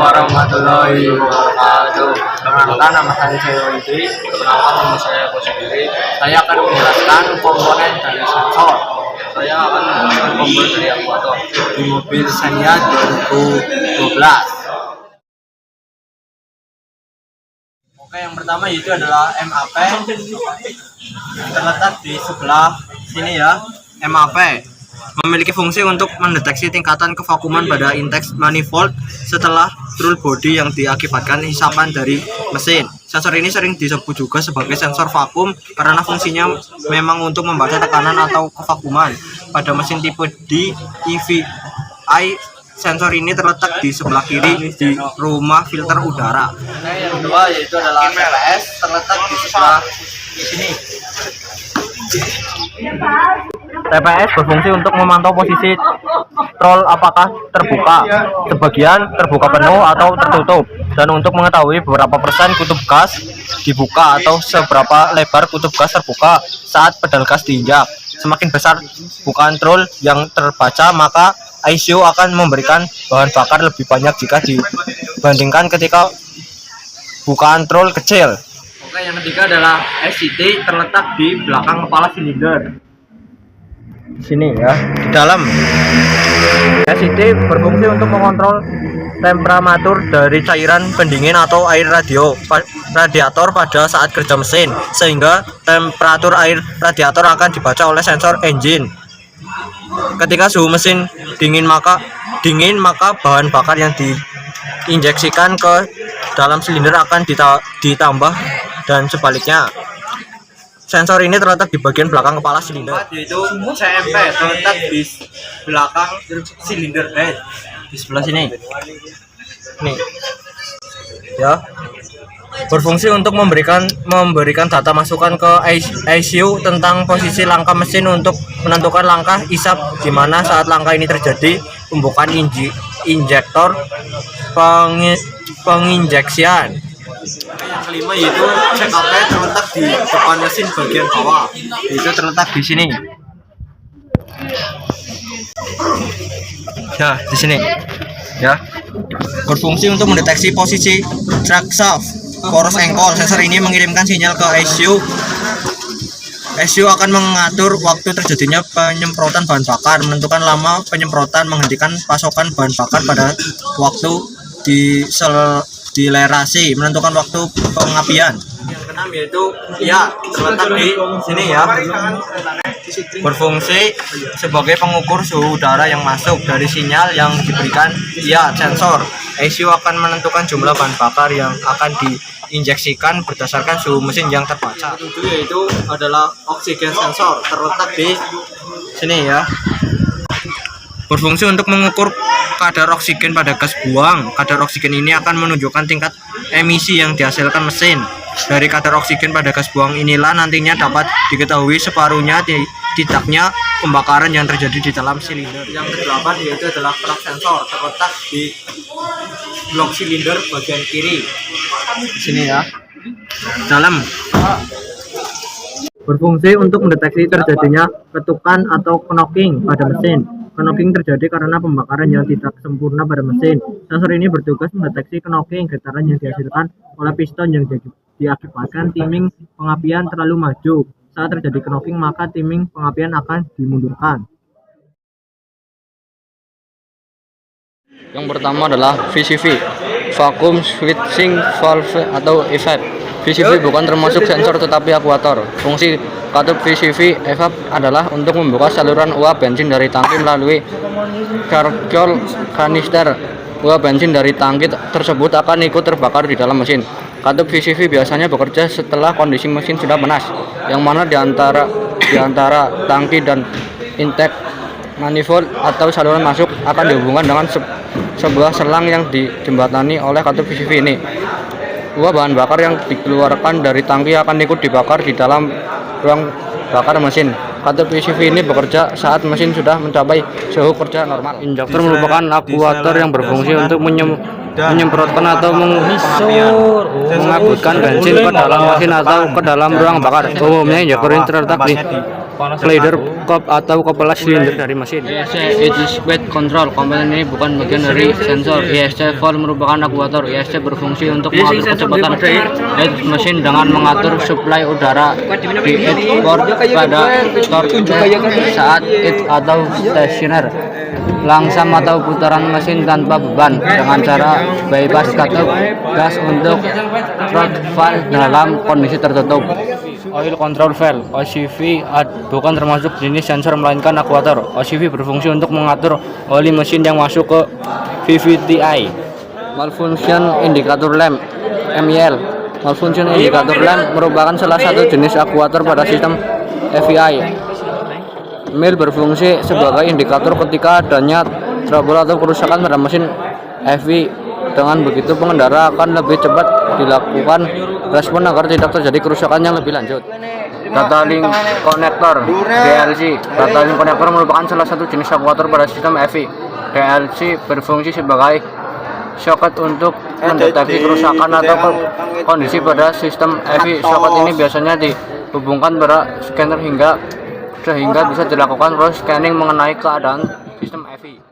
warahmatullahi wabarakatuh. Perkenalkan, nama saya Widi. Perkenalkan, nama saya sendiri. Saya akan menjelaskan komponen dari sensor. Saya akan menjelaskan komponen dari aktuator di mobil Xenia 2012. Oke, yang pertama itu adalah MAP. Terletak di sebelah sini ya. MAP memiliki fungsi untuk mendeteksi tingkatan kevakuman pada intake manifold setelah roll body yang diakibatkan isapan dari mesin. Sensor ini sering disebut juga sebagai sensor vakum karena fungsinya memang untuk membaca tekanan atau kevakuman. Pada mesin tipe D EVI, sensor ini terletak di sebelah kiri di rumah filter udara. Yang kedua yaitu adalah TPS, terletak di sebelah sini. TPS berfungsi untuk memantau posisi trol apakah terbuka, sebagian terbuka penuh atau tertutup, dan untuk mengetahui berapa persen kutub gas dibuka atau seberapa lebar kutub gas terbuka saat pedal gas diinjak. Semakin besar bukaan trol yang terbaca, maka ICU akan memberikan bahan bakar lebih banyak jika dibandingkan ketika bukaan trol kecil. Oke, yang ketiga adalah SCT, terletak di belakang kepala silinder. Sini ya, di dalam. SCT berfungsi untuk mengontrol temperatur dari cairan pendingin atau air radiator pada saat kerja mesin, sehingga temperatur air radiator akan dibaca oleh sensor engine. Ketika suhu mesin dingin maka bahan bakar yang diinjeksikan ke dalam silinder akan ditambah dan sebaliknya. Sensor ini terletak di bagian belakang kepala silinder, yaitu CMP, terletak di belakang silinder head di sebelah sini. Nih, ya, berfungsi untuk memberikan data masukan ke ICU tentang posisi langkah mesin untuk menentukan langkah isap, di mana saat langkah ini terjadi pembukaan injektor penginjeksian. Yang kelima yaitu CKP, terletak di depan mesin bagian bawah, itu terletak di sini. Ya, di sini. Ya. Berfungsi untuk mendeteksi posisi track shaft, poros engkol. Sensor ini mengirimkan sinyal ke ICU. ICU akan mengatur waktu terjadinya penyemprotan bahan bakar, menentukan lama penyemprotan, menghentikan pasokan bahan bakar pada waktu dilerasi, menentukan waktu pengapian. Yang keenam yaitu terletak di sini ya. Berfungsi sebagai pengukur suhu udara yang masuk dari sinyal yang diberikan sensor. ICU akan menentukan jumlah bahan bakar yang akan diinjeksikan berdasarkan suhu mesin yang terbaca. Itu yaitu adalah oksigen sensor, terletak di sini ya. Berfungsi untuk mengukur kadar oksigen pada gas buang. Kadar oksigen ini akan menunjukkan tingkat emisi yang dihasilkan mesin. Dari kadar oksigen pada gas buang inilah nantinya dapat diketahui separuhnya tidaknya pembakaran yang terjadi di dalam silinder. Yang kedelapan yaitu adalah plug sensor, terletak di blok silinder bagian kiri. Di sini ya. Dalam. Berfungsi untuk mendeteksi terjadinya ketukan atau knocking pada mesin. Knocking terjadi karena pembakaran yang tidak sempurna pada mesin. Sensor ini bertugas mendeteksi knocking, getaran yang dihasilkan oleh piston yang diakibatkan timing pengapian terlalu maju. Saat terjadi knocking, maka timing pengapian akan dimundurkan. Yang pertama adalah VCV, Vacuum Switching Valve atau EVAP. VCV bukan termasuk sensor tetapi akuator. Fungsi katup VCV EVAP adalah untuk membuka saluran uap bensin dari tangki melalui cargol kanister. Uap bensin dari tangki tersebut akan ikut terbakar di dalam mesin. Katup VCV biasanya bekerja setelah kondisi mesin sudah panas, yang mana di antara tangki dan intake manifold atau saluran masuk akan dihubungkan dengan sebuah selang yang dijembatani oleh katup VCV ini. Uap bahan bakar yang dikeluarkan dari tangki akan ikut dibakar di dalam ruang bakar mesin. Katup VCV ini bekerja saat mesin sudah mencapai suhu kerja normal. Injektor merupakan akuator yang berfungsi untuk menyemprotkan atau mengabutkan bensin ke dalam mesin atau ke dalam ruang bakar. Umumnya injektor ini terletak di Glider kop atau kepala silinder dari mesin. ESC it is speed control. Komponen ini bukan bagian dari sensor. ESC valve merupakan akuator. ESC berfungsi untuk mengatur kecepatan mesin dengan mengatur suplai udara di port pada start saat it atau stationer, langsam atau putaran mesin tanpa beban dengan cara bypass katup gas untuk throttle valve dalam kondisi tertutup. Oil control valve (OCV) bukan termasuk jenis sensor melainkan akuator. OCV berfungsi untuk mengatur oli mesin yang masuk ke VVTi. Malfunction indicator lamp (MEL). Malfunction indicator lamp merupakan salah satu jenis akuator pada sistem EVI. MEL berfungsi sebagai indikator ketika adanya trouble atau kerusakan pada mesin EV. Dengan begitu pengendara akan lebih cepat dilakukan respon agar tidak terjadi kerusakan yang lebih lanjut. Data link connector DLC. Data link connector merupakan salah satu jenis akuator pada sistem EV. DLC berfungsi sebagai soket untuk mendeteksi kerusakan atau kondisi pada sistem EV. Soket ini biasanya dihubungkan pada scanner sehingga bisa dilakukan cross scanning mengenai keadaan sistem EV.